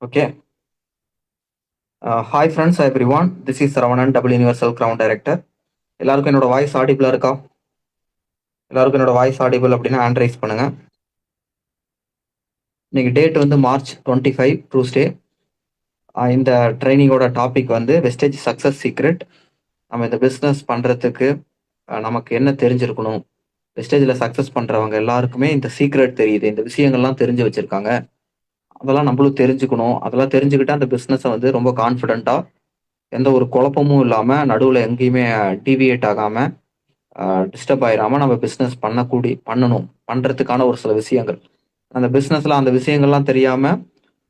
Okay. Hi friends, everyone. This is Saravanan, Double Universal Crown Director. எல்லாருக்கும் என்னோட voice ஆடிபிளா இருக்கா? எல்லாருக்கும் என்னோட வாய்ஸ் ஆடிபிள் அப்படின்னா ஹேண்ட் ரைஸ் பண்ணுங்க. இன்னைக்கு டேட் வந்து மார்ச் 25 ட்ரூஸ்டே. இந்த ட்ரைனிங்கோட டாபிக் வந்து வெஸ்டேஜ் சக்ஸஸ் சீக்ரெட். நம்ம இந்த பிஸ்னஸ் பண்ணுறதுக்கு நமக்கு என்ன தெரிஞ்சிருக்கணும்? வெஸ்டேஜில் சக்ஸஸ் பண்ணுறவங்க எல்லாருக்குமே இந்த சீக்ரெட் தெரியுது, இந்த விஷயங்கள்லாம் தெரிஞ்சு வச்சுருக்காங்க. அதெல்லாம் நம்மளும் தெரிஞ்சுக்கணும். அதெல்லாம் தெரிஞ்சுக்கிட்டா அந்த பிஸ்னஸை வந்து ரொம்ப கான்ஃபிடென்ட்டாக, எந்த ஒரு குழப்பமும் இல்லாமல், நடுவில் எங்கேயுமே டீவியேட் ஆகாமல், டிஸ்டர்ப் ஆயிடாமல் நம்ம பிஸ்னஸ் பண்ணுறதுக்கான ஒரு சில விஷயங்கள். அந்த பிஸ்னஸில் அந்த விஷயங்கள்லாம் தெரியாமல்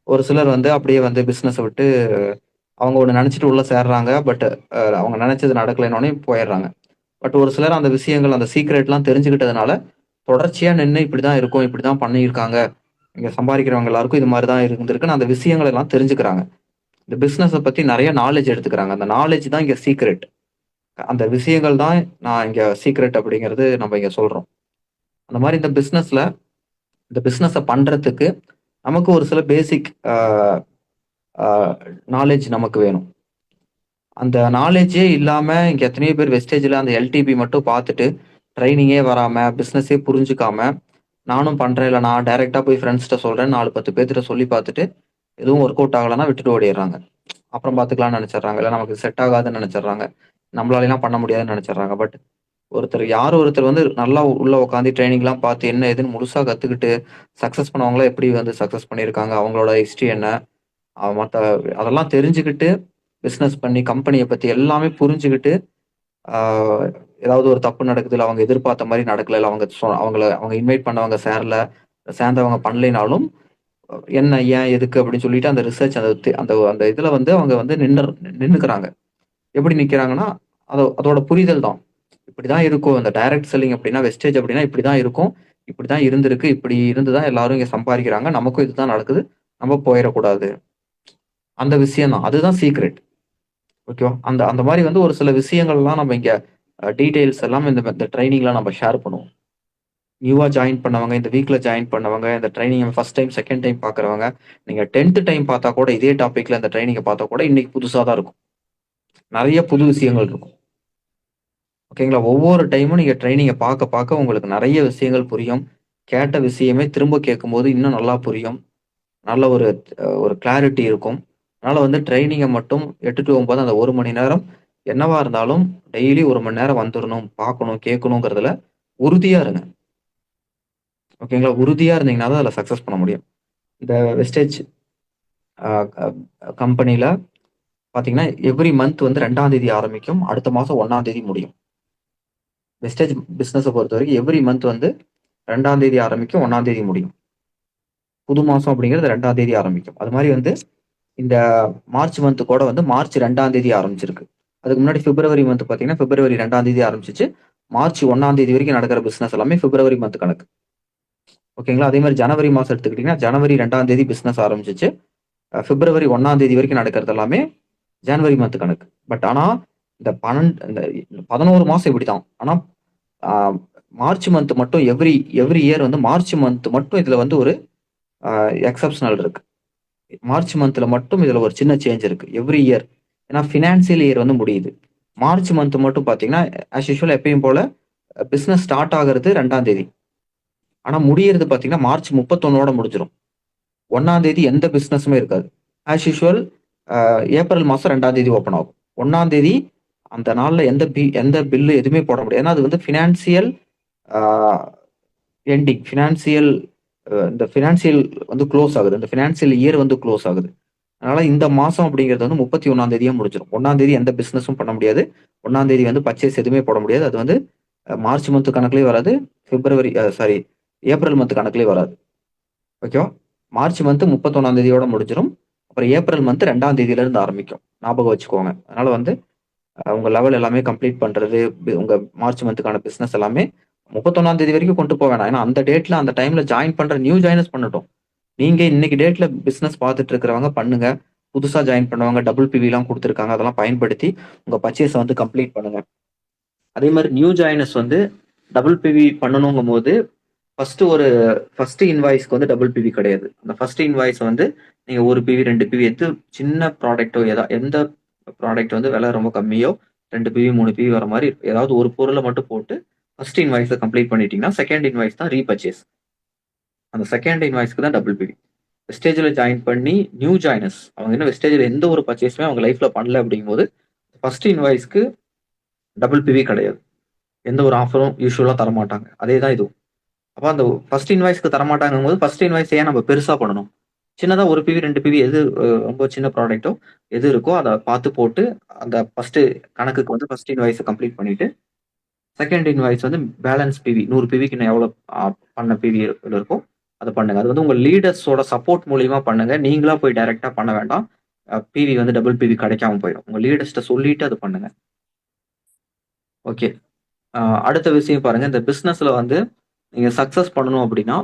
ஒரு சிலர் வந்து அப்படியே வந்து பிஸ்னஸை விட்டு அவங்க ஒன்று நினச்சிட்டு உள்ளே சேர்றாங்க. பட் அவங்க நினச்சது நடக்கலைன்னொடனே போயிடுறாங்க. பட் ஒரு சிலர் அந்த விஷயங்கள், அந்த சீக்ரெட்லாம் தெரிஞ்சுக்கிட்டதுனால தொடர்ச்சியாக நின்று இப்படி தான் இருக்கும், இப்படி தான் பண்ணியிருக்காங்க, இங்கே சம்பாதிக்கிறவங்க எல்லாருக்கும் இது மாதிரி தான் இருந்திருக்குன்னு அந்த விஷயங்கள் எல்லாம் தெரிஞ்சுக்கிறாங்க. இந்த பிஸ்னஸை பற்றி நிறைய நாலேஜ் எடுத்துக்கிறாங்க. அந்த நாலேஜ் தான் இங்கே சீக்ரெட். அந்த விஷயங்கள் தான் நான் இங்கே சீக்ரெட் அப்படிங்கிறது நம்ம இங்கே சொல்கிறோம். அந்த மாதிரி இந்த பிஸ்னஸை பண்ணுறதுக்கு நமக்கு ஒரு சில பேசிக் நாலேஜ் நமக்கு வேணும். அந்த நாலேஜே இல்லாமல் இங்கே எத்தனையோ பேர் வெஸ்டேஜில் அந்த எல்டிபி மட்டும் பார்த்துட்டு ட்ரைனிங்கே வராமல், பிஸ்னஸே புரிஞ்சுக்காம, நானும் பண்ணுறேன், இல்லை நான் டைரெக்டாக போய் ஃப்ரெண்ட்ஸ்கிட்ட சொல்கிறேன், 4-10 பேர்கிட்ட சொல்லி பார்த்துட்டு எதுவும் ஒர்க் அவுட் ஆகலைன்னா விட்டுட்டு ஓடிடுறாங்க. அப்புறம் பார்த்துக்கலாம்னு நினச்சிட்றாங்க, இல்லை நமக்கு செட் ஆகாதுன்னு நினச்சிட்றாங்க, நம்மளாலாம் பண்ண முடியாதுன்னு நினச்சிட்றாங்க. பட் ஒருத்தர் வந்து நல்லா உள்ள உட்காந்து ட்ரைனிங்லாம் பார்த்து என்ன ஏதுன்னு முழுசாக கற்றுக்கிட்டு சக்ஸஸ் பண்ணவங்களாம் எப்படி வந்து சக்ஸஸ் பண்ணியிருக்காங்க, அவங்களோட ஹிஸ்ட்ரி என்ன, மற்ற அதெல்லாம் தெரிஞ்சுக்கிட்டு பிஸ்னஸ் பண்ணி கம்பெனியை பற்றி எல்லாமே புரிஞ்சுக்கிட்டு, ஏதாவது ஒரு தப்பு நடக்குது, இல்லை அவங்க எதிர்பார்த்த மாதிரி நடக்கல, இல்லை அவங்க இன்வைட் பண்ணவங்க சேர்ந்தவங்க பண்ணலைனாலும் என்ன, ஏன், எதுக்கு அப்படின்னு சொல்லிட்டு அந்த ரிசர்ச் அந்த அந்த இதில் வந்து அவங்க வந்து நின்றுக்கிறாங்க. எப்படி நிற்கிறாங்கன்னா, அதோட புரிதல் தான். இப்படிதான் இருக்கும் இந்த டைரக்ட் செல்லிங் அப்படின்னா, வெஸ்டேஜ் அப்படின்னா இப்படிதான் இருக்கும், இப்படிதான் இருந்திருக்கு, இப்படி இருந்துதான் எல்லாரும் இங்க சம்பாதிக்கிறாங்க, நமக்கும் இதுதான் நடக்குது, நம்ம போயிடக்கூடாது. அந்த விஷயம் தான், அதுதான் சீக்ரெட். ஓகேவா? அந்த அந்த மாதிரி வந்து ஒரு சில விஷயங்கள்லாம் நம்ம இங்க டீடைல்ஸ் எல்லாம் இந்த ட்ரைனிங்ல நம்ம ஷேர் பண்ணுவோம். நியூவா ஜாயின் பண்ணவங்க, இந்த வீக்ல ஜாயின் பண்ணவங்க, இந்த training first time, second time பாக்குறவங்க, நீங்க 10th டைம் பார்த்தா கூட இதே டாபிக்ல இந்த ட்ரைனிங்கை பார்த்தா கூட இன்னைக்கு புதுசா தான் இருக்கும். நிறைய புது விஷயங்கள் இருக்கும். ஓகேங்களா? ஒவ்வொரு டைமும் நீங்க ட்ரைனிங்கை பார்க்க பார்க்க உங்களுக்கு நிறைய விஷயங்கள் புரியும். கேட்ட விஷயமே திரும்ப கேட்கும்போது இன்னும் நல்லா புரியும். நல்ல ஒரு ஒரு கிளாரிட்டி இருக்கும். அதனால வந்து ட்ரைனிங்கை மட்டும் 8 to 9 அந்த 1 மணி நேரம் என்னவா இருந்தாலும் டெய்லி 1 மணி நேரம் வந்துடணும், பார்க்கணும், கேட்கணுங்கிறதுல உறுதியா இருங்க. ஓகேங்களா? உறுதியா இருந்தீங்கன்னா தான் அதில் சக்ஸஸ் பண்ண முடியும். இந்த வெஸ்டேஜ் கம்பெனியில் பார்த்தீங்கன்னா எவ்ரி மந்த் வந்து 2ஆம் தேதி ஆரம்பிக்கும், அடுத்த மாதம் 1ஆம் தேதி முடியும். வெஸ்டேஜ் பிஸ்னஸை பொறுத்த வரைக்கும் எவ்ரி மந்த் வந்து 2ஆம் தேதி ஆரம்பிக்கும், 1ஆம் தேதி முடியும். புது மாதம் அப்படிங்கிறது 2ஆம் தேதி ஆரம்பிக்கும். அது மாதிரி வந்து இந்த மார்ச் மந்த் கூட வந்து மார்ச் 2ஆம் தேதி ஆரம்பிச்சிருக்கு. அதுக்கு முன்னாடி பிப்ரவரி மந்த் பார்த்தீங்கன்னா பிப்ரவரி 2ஆம் தேதி ஆரம்பிச்சிச்சு. மார்ச் 1ஆம் தேதி வரைக்கும் நடக்கிற பிஸ்னஸ் எல்லாமே பிப்ரவரி மந்த் கணக்கு. ஓகேங்களா? அதே மாதிரி ஜனவரி மாதம் எடுத்துக்கிட்டிங்கன்னா ஜனவரி 2ஆம் தேதி பிஸ்னஸ் ஆரம்பிச்சிச்சு. பிப்ரவரி 1ஆம் தேதி வரைக்கும் நடக்கிறது எல்லாமே ஜனவரி மந்த் கணக்கு. பட் ஆனால் இந்த 11 மாதம் இப்படி தான். ஆனால் மார்ச் மந்த் மட்டும் எவ்ரி இயர் வந்து மார்ச் மந்த் மட்டும் இதில் வந்து ஒரு எக்ஸப்ஷனல் இருக்கு. மார்ச் மந்த்ல மட்டும் இதுல ஒரு சின்ன சேஞ்ச் இருக்கு எவ்ரி இயர். ஏன்னா ஃபினான்சியல் இயர் வந்து முடியுது. மார்ச் மந்த் மட்டும் பார்த்தீங்கன்னா ஆஸ் யூஷுவல் எப்பயும் போல பிஸ்னஸ் ஸ்டார்ட் ஆகிறது 2ஆம் தேதி. ஆனால் முடியறது பார்த்தீங்கன்னா மார்ச் 31 முடிஞ்சிடும். 1ஆம் தேதி எந்த பிஸ்னஸுமே இருக்காது. ஆஸ் யூஷுவல் ஏப்ரல் மாதம் 2ஆம் தேதி ஓப்பன் ஆகும். 1ஆம் தேதி அந்த நாளில் எந்த பில்லு எதுவுமே போட முடியாது. ஏன்னா அது வந்து ஃபினான்சியல் எண்டிங், இந்த ஃபினான்சியல் வந்து க்ளோஸ் ஆகுது. இந்த ஃபினான்சியல் இயர் வந்து க்ளோஸ் ஆகுது. அதனால இந்த மாதம் அப்படிங்கிறது வந்து 31ஆம் தேதியே முடிஞ்சிடும். 1ஆம் தேதி எந்த பிஸ்னஸும் பண்ண முடியாது. 1ஆம் தேதி வந்து பர்ச்சேஸ் எதுவுமே போட முடியாது. அது வந்து மார்ச் மந்த் கணக்குலேயே வராது, ஏப்ரல் மந்த் கணக்குலேயே வராது. ஓகேவா? மார்ச் மந்த் 31ஆம் தேதியோட முடிஞ்சிடும். அப்புறம் ஏப்ரல் மந்த் 2ஆம் தேதியிலேருந்து ஆரம்பிக்கும். ஞாபகம் வச்சுக்கோங்க. அதனால வந்து உங்க லெவல் எல்லாமே கம்ப்ளீட் பண்றது, உங்க மார்ச் மந்த்துக்கான பிஸ்னஸ் எல்லாமே 31ஆம் தேதி வரைக்கும் கொண்டு போக வேணாம். ஏன்னா அந்த டேட்ல அந்த டைம்ல ஜாயின் பண்ற நியூ ஜாயினர்ஸ் பண்ணட்டும். நீங்க இன்னைக்கு டேட்ல பிசினஸ் பார்த்துட்டு இருக்கிறவங்க பண்ணுங்க. புதுசா ஜாயின் பண்ணவங்க டபுள் பிவி எல்லாம் கொடுத்துருக்காங்க, அதெல்லாம் பயன்படுத்தி உங்க பர்ச்சேஸை வந்து கம்ப்ளீட் பண்ணுங்க. அதே மாதிரி நியூ ஜாயினர்ஸ் வந்து டபுள் பிவி பண்ணணுங்கும் போது ஃபர்ஸ்ட் இன்வாய்ஸ்க்கு வந்து டபுள் பிவி கிடையாது. அந்த ஃபர்ஸ்ட் இன்வாய்ஸ் வந்து நீங்க 1 பிவி 2 பிவி எடுத்து சின்ன ப்ராடக்ட்டோ எந்த ப்ராடக்ட் வந்து விலை ரொம்ப கம்மியோ 2 பிவி 3 பிவி வர மாதிரி ஏதாவது ஒரு பொருளை மட்டும் போட்டு ஃபர்ஸ்ட் இன்வாய்ஸை கம்ப்ளீட் பண்ணிட்டீங்கன்னா செகண்ட் இன்வாய்ஸ் தான் ரீபர்ச்சேஸ். அந்த செகண்ட் இன்வாய்ஸ்க்கு தான் டபுள் பிவி. வெஸ்டேஜில் ஜாயின் பண்ணி நியூ ஜாயினர்ஸ் அவங்க இன்னும் வெஸ்டேஜில் எந்த ஒரு பர்ச்சேஸுமே அவங்க லைஃப்ல பண்ணல அப்படிங்கும்போது ஃபர்ஸ்ட் இன்வாய்ஸ்க்கு டபுள் பிவி கிடையாது. எந்த ஒரு ஆஃபரும் யூஸ்வலாக தரமாட்டாங்க. அதே தான் இதுவும். அப்போ அந்த ஃபர்ஸ்ட் இன்வாய்ஸ்க்கு தரமாட்டாங்கும் போது ஃபர்ஸ்ட் இன்வாய்ஸ் ஏன் நம்ம பெருசா பண்ணணும்? சின்னதா 1 பிவி 2 பிவி எது ரொம்ப சின்ன ப்ராடக்ட்டோ எது இருக்கோ அதை பார்த்து போட்டு அந்த ஃபர்ஸ்ட் கணக்குக்கு வந்து ஃபர்ஸ்ட் இன்வாய்ஸை கம்ப்ளீட் பண்ணிட்டு செகண்ட் இன்வாய்ஸ் வந்து பேலன்ஸ் பிவி 100 பிவிக்கு எவ்வளோ பண்ண பிவி இருக்கோ அதை பண்ணுங்க. அது வந்து உங்க லீடர்ஸோட சப்போர்ட் மூலியமா பண்ணுங்க. நீங்களா போய் டைரக்டா பண்ண வேண்டாம். பிவி வந்து டபுள் பிவி கிடைக்காம போயிடும். உங்க லீடர்ஸ்ட்ட சொல்லிட்டு அது பண்ணுங்க. ஓகே. அடுத்த விஷயம் பாருங்க. இந்த பிசினஸ்ல வந்து நீங்க சக்சஸ் பண்ணணும் அப்படின்னா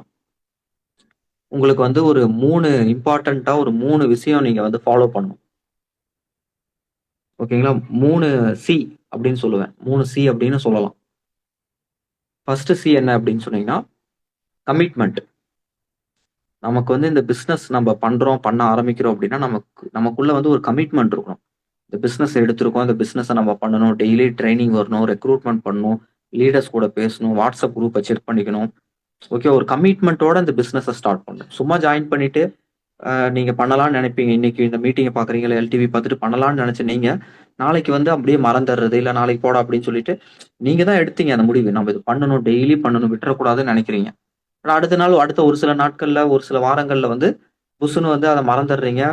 உங்களுக்கு வந்து ஒரு 3 இம்பார்ட்டண்டா ஒரு 3 விஷயம் நீங்க வந்து ஃபாலோ பண்ணணும். ஓகேங்களா? 3 சி அப்படின்னு சொல்லுவேன். 3 சி அப்படின்னு சொல்லலாம். ஃபர்ஸ்ட் சி என்ன அப்படின்னு சொன்னீங்கன்னா கமிட்மெண்ட். நமக்கு வந்து இந்த பிசினஸ் நம்ம பண்றோம் பண்ண ஆரம்பிக்கிறோம் அப்படின்னா நமக்குள்ள வந்து ஒரு கமிட்மெண்ட் இருக்கணும். இந்த பிசினஸ் எடுத்திருக்கோம், இந்த பிசினஸை நம்ம பண்ணணும், டெய்லி ட்ரைனிங் வரணும், ரெக்ரூட்மெண்ட் பண்ணணும், லீடர்ஸ் கூட பேசணும், வாட்ஸ்அப் குரூப்பை செக் பண்ணிக்கணும். ஓகே, ஒரு கமிட்மெண்ட்டோட இந்த பிசினஸை ஸ்டார்ட் பண்ணணும். சும்மா ஜாயின் பண்ணிட்டு நீங்க பண்ணலாம்னு நினைப்பீங்க. இன்னைக்கு இந்த மீட்டிங்கை பாக்குறீங்களா, எல்டிவி பார்த்துட்டு பண்ணலாம்னு நினைச்ச நீங்க நாளைக்கு வந்து அப்படியே மறந்துடுறது, இல்ல நாளைக்கு போட அப்படின்னு சொல்லிட்டு நீங்க தான் எடுத்தீங்க அந்த முடிவு. நம்ம இது பண்ணணும், டெய்லி பண்ணணும், விட்டுறக்கூடாதுன்னு நினைக்கிறீங்க. ஆனா அடுத்த நாள் அடுத்த ஒரு சில நாட்கள்ல ஒரு சில வாரங்கள்ல வந்து புசுன்னு வந்து அதை மறந்துடுறீங்க.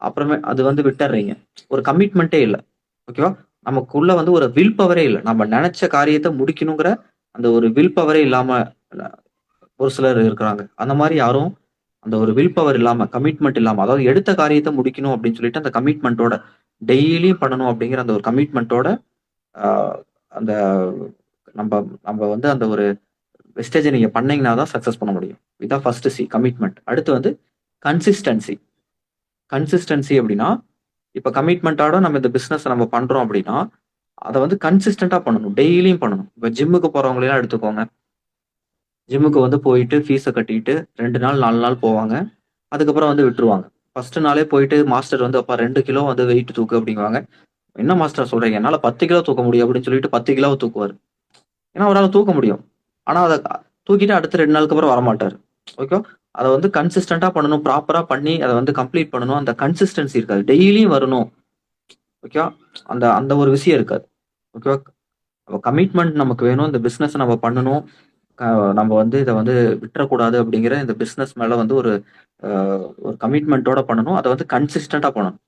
அப்புறமே அது வந்து விட்டுறீங்க. ஒரு கமிட்மெண்ட்டே இல்லை. ஓகேவா? நமக்குள்ள வந்து ஒரு வில் பவரே இல்லை. நம்ம நினைச்ச காரியத்தை முடிக்கணுங்கிற அந்த ஒரு வில் பவரே இல்லாம ஒரு சிலர் இருக்கிறாங்க. அந்த மாதிரி யாரும் அந்த ஒரு வில் பவர் இல்லாம கமிட்மெண்ட் இல்லாம அதாவது எடுத்த காரியத்தை முடிக்கணும் அப்படின்னு சொல்லிட்டு அந்த கமிட்மெண்ட்டோட டெய்லியும் பண்ணணும் அப்படிங்கிற அந்த ஒரு கமிட்மெண்ட்டோட அந்த நம்ம நம்ம வந்து அந்த ஒரு வெஸ்டேஜை நீங்க பண்ணீங்கன்னா தான் சக்சஸ் பண்ண முடியும். இதுதான் ஃபர்ஸ்ட் சி, கமிட்மெண்ட். அடுத்து வந்து கன்சிஸ்டன்சி. கன்சிஸ்டன்சி அப்படின்னா இப்ப கமிட்மெண்ட்டோட நம்ம இந்த பிசினஸ் நம்ம பண்றோம் அப்படின்னா அதை வந்து கன்சிஸ்டண்டா பண்ணணும், டெய்லியும் பண்ணணும். இப்ப ஜிம்முக்கு போறவங்களெல்லாம் எடுத்துக்கோங்க. ஜிம்முக்கு வந்து போயிட்டு ஃபீஸை கட்டிட்டு 2 நாள் 4 நாள் போவாங்க. அதுக்கப்புறம் வந்து விட்டுருவாங்க. ஃபர்ஸ்ட் நாளே போயிட்டு மாஸ்டர் வந்து அப்பா 2 கிலோ வந்து வெயிட் தூக்கு அப்படிங்குவாங்க. என்ன மாஸ்டர் சொல்றீங்க? என்னால 10 கிலோ தூக்க முடியும் அப்படின்னு சொல்லிட்டு 10 கிலோ தூக்குவாரு. ஏன்னா அவரால் தூக்க முடியும். ஆனா அதை தூக்கிட்டு அடுத்த 2 நாளுக்கு அப்புறம் வரமாட்டாரு. ஓகே, அதை வந்து கன்சிஸ்டண்டா பண்ணணும், ப்ராப்பரா பண்ணி அதை வந்து கம்ப்ளீட் பண்ணணும். அந்த கன்சிஸ்டன்சி இருக்காது. டெய்லியும் வரணும். ஓகேவா? அந்த அந்த ஒரு விஷயம் இருக்காது. ஓகேவா? கமிட்மெண்ட் நமக்கு வேணும். இந்த பிசினஸ் நம்ம பண்ணணும். நம்ம வந்து இதை வந்து விட்டுறக்கூடாது அப்படிங்கிற இந்த பிசினஸ் மேல வந்து ஒரு கமிட்மெண்ட்டோட பண்ணணும். அதை வந்து கன்சிஸ்டண்டா பண்ணணும்.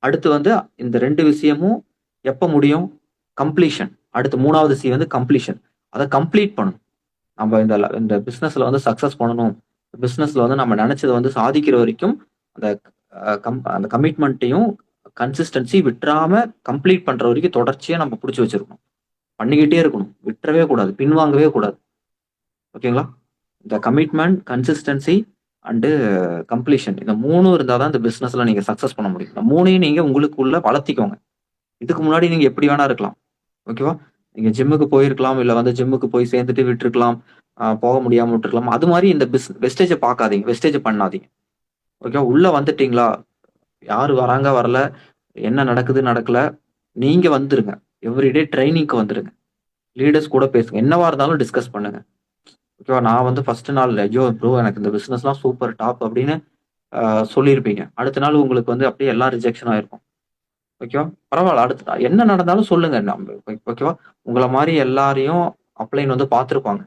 அடுத்து வந்து இந்த 2 விஷயமும் எப்ப முடியும்? கம்ப்ளீஷன். அடுத்து 3வது சி வந்து கம்ப்ளீஷன். அதை கம்ப்ளீட் பண்ணணும். நம்ம இந்த பிசினஸ்ல வந்து சக்சஸ் பண்ணணும். பிசினஸ்ல வந்து நம்ம நினைச்சதை வந்து சாதிக்கிற வரைக்கும் அந்த அந்த கமிட்மெண்ட்டையும் கன்சிஸ்டன்சி விட்டுறாம கம்ப்ளீட் பண்ற வரைக்கும் தொடர்ச்சியா நம்ம பிடிச்சி வச்சிருக்கணும். பண்ணிக்கிட்டே இருக்கணும். விட்டுறவே கூடாது, பின்வாங்கவே கூடாது. ஓகேங்களா? இந்த கமிட்மெண்ட், கன்சிஸ்டன்சி அண்டு கம்ப்ளீஷன், இந்த 3 இருந்தால் தான் இந்த பிசினஸ்ல நீங்க சக்சஸ் பண்ண முடியும். இந்த 3ஐயும் நீங்க உங்களுக்குள்ள வளர்த்திக்கோங்க. இதுக்கு முன்னாடி நீங்க எப்படி வேணா இருக்கலாம். ஓகேவா? நீங்க ஜிம்முக்கு போயிருக்கலாம், இல்ல வந்து ஜிம்முக்கு போய் சேர்ந்துட்டு விட்டுருக்கலாம், போக முடியாம விட்டுருக்கலாம். அது மாதிரி இந்த வெஸ்டேஜை பார்க்காதீங்க, வெஸ்டேஜ் பண்ணாதீங்க. ஓகே, உள்ள வந்துட்டீங்களா, யாரு வராங்க வரல, என்ன நடக்குது நடக்கல, நீங்க வந்துருங்க. எவ்ரிடே ட்ரைனிங்க்கு வந்துருங்க. லீடர்ஸ் கூட பேசுங்க. என்னவா இருந்தாலும் டிஸ்கஸ் பண்ணுங்க. ஓகேவா? நான் வந்து ஃபர்ஸ்ட் நாள் ஐயோ ப்ரோ எனக்கு இந்த பிசினஸ்லாம் சூப்பர் டாப் அப்படின்னு சொல்லியிருப்பீங்க. அடுத்த நாள் உங்களுக்கு வந்து அப்படியே எல்லாம் ரிஜெக்ஷன் ஆயிருக்கும். ஓகேவா? பரவாயில்ல, அடுத்து என்ன நடந்தாலும் சொல்லுங்க. ஓகேவா? உங்களை மாதிரி எல்லாரையும் அப்ளைன் வந்து பார்த்துருப்பாங்க.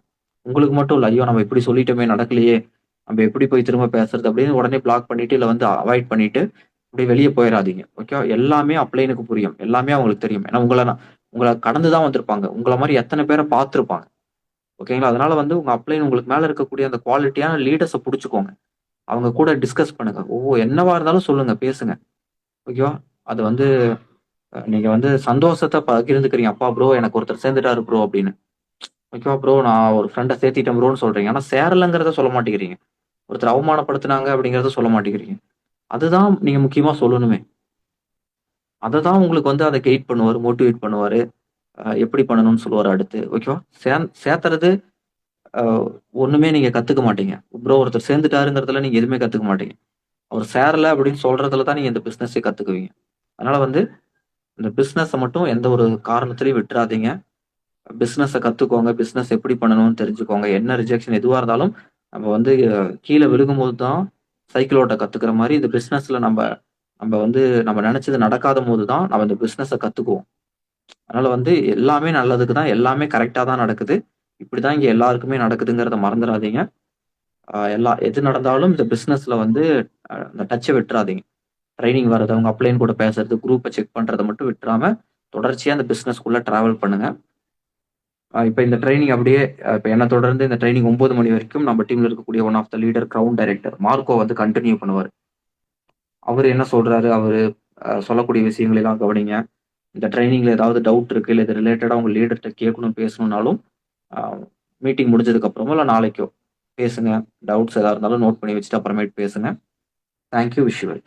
உங்களுக்கு மட்டும் இல்லை, ஐயோ நம்ம இப்படி சொல்லிட்டோமே நடக்கலையே, நம்ம எப்படி போய் திரும்ப பேசுறது அப்படின்னு உடனே பிளாக் பண்ணிட்டு இல்லை வந்து அவாய்ட் பண்ணிட்டு அப்படியே வெளியே போயிடாதீங்க. ஓகேவா? எல்லாமே அப்ளைனுக்கு புரியும், எல்லாமே அவங்களுக்கு தெரியும். ஏன்னா உங்களை கடந்து தான் வந்திருப்பாங்க. உங்களை மாதிரி எத்தனை பேரை பார்த்துருப்பாங்க. ஓகேங்களா? அதனால வந்து உங்க அப்ளைன் உங்களுக்கு மேல இருக்கக்கூடிய அந்த குவாலிட்டியான லீடர்ஸை பிடிச்சிக்கோங்க. அவங்க கூட டிஸ்கஸ் பண்ணுங்க. என்னவா இருந்தாலும் சொல்லுங்க, பேசுங்க. ஓகேவா? அது வந்து நீங்க வந்து சந்தோஷத்தை பகிர்ந்துக்கிறீங்க. அப்பா ப்ரோ எனக்கு ஒருத்தர் சேர்ந்துட்டாரு ப்ரோ அப்படின்னு. ஓகேவா ப்ரோ, நான் ஒரு ஃப்ரெண்டை சேர்த்திட்டேன் ப்ரோன்னு சொல்றீங்க. ஆனா சேரலைங்கிறத சொல்ல மாட்டேங்கிறீங்க. ஒருத்தர் அவமானப்படுத்தினாங்க அப்படிங்கிறத சொல்ல மாட்டேங்கிறீங்க. அதுதான் நீங்க முக்கியமா சொல்லணுமே. அதை தான் உங்களுக்கு வந்து அதை கைட் பண்ணுவாரு, மோட்டிவேட் பண்ணுவாரு, எப்படி பண்ணணும்னு சொல்லுவாரு அடுத்து. ஓகேவா? சேர்த்துறது ஒண்ணுமே நீங்க கத்துக்க மாட்டீங்க. ப்ரோ ஒருத்தர் சேர்ந்துட்டாருங்கிறதுல நீங்க எதுவுமே கத்துக்க மாட்டீங்க. அவர் சேரல அப்படின்னு சொல்றதுல தான் நீங்க இந்த பிசினஸே கத்துக்குவீங்க. அதனால வந்து இந்த பிசினஸ மட்டும் எந்த ஒரு காரணத்திலயும் விட்டுறாதீங்க. பிசினஸ கத்துக்கோங்க. பிசினஸ் எப்படி பண்ணணும்னு தெரிஞ்சுக்கோங்க. என்ன ரிஜெக்ஷன் எதுவா இருந்தாலும் நம்ம வந்து கீழ விழுகும்போது தான் சைக்கிள் ஓட்ட கத்துக்கிற மாரி இந்த பிசினஸ்ல நம்ப நம்ப வந்து நம்ம நெனச்சது நடக்காதபோது தான் நம்ம இந்த பிசினஸ கத்துக்குவோம். அதனால வந்து எல்லாமே நல்லதுக்கு தான். எல்லாமே கரெக்ட்டா தான் நடக்குது. இப்படிதான் இங்க எல்லாருக்குமே நடக்குதுங்கிறத மறந்துறாதீங்க. எது நடந்தாலும் இந்த பிசினஸ்ல வந்து அந்த டச்ச விட்டுறாதீங்க. ட்ரெய்னிங் வர்றது, அவங்க அப்ளைன் கூட பேசுறது, குரூப்ப செக் பண்றத மட்டும் விட்டுறாம, தொடர்ச்சியா அந்த பிசினஸ்க்குள்ள டிராவல் பண்ணுங்க. இப்ப இந்த ட்ரெய்னிங் அப்படியே இப்ப என்ன தொடர்ந்து இந்த ட்ரெய்னிங் 9 மணி வரைக்கும் நம்ம டீம்ல இருக்கக்கூடிய one of the leader ground director Marco வந்து கன்டின்யூ பண்ணுவாரு. அவரு என்ன சொல்றாரு, அவரு சொல்லக்கூடிய விஷயங்களை எல்லாம் கவனிங்க. இந்த ட்ரெய்னிங்ல ஏதாவது டவுட் இருக்கு, இல்ல இது ரிலேட்டடா உங்க லீடர்ட்ட கேட்கணும், பேசணும்னாலும், அ மீட்டிங் முடிஞ்சதுக்கு அப்புறமோ, இல்ல நாளைக்கோ பேசுங்க. டவுட்ஸ் எதா இருந்தாலும் நோட் பண்ணி வச்சுட்டு அப்புறமேட்டு பேசுங்க. Thank you. Wish you well.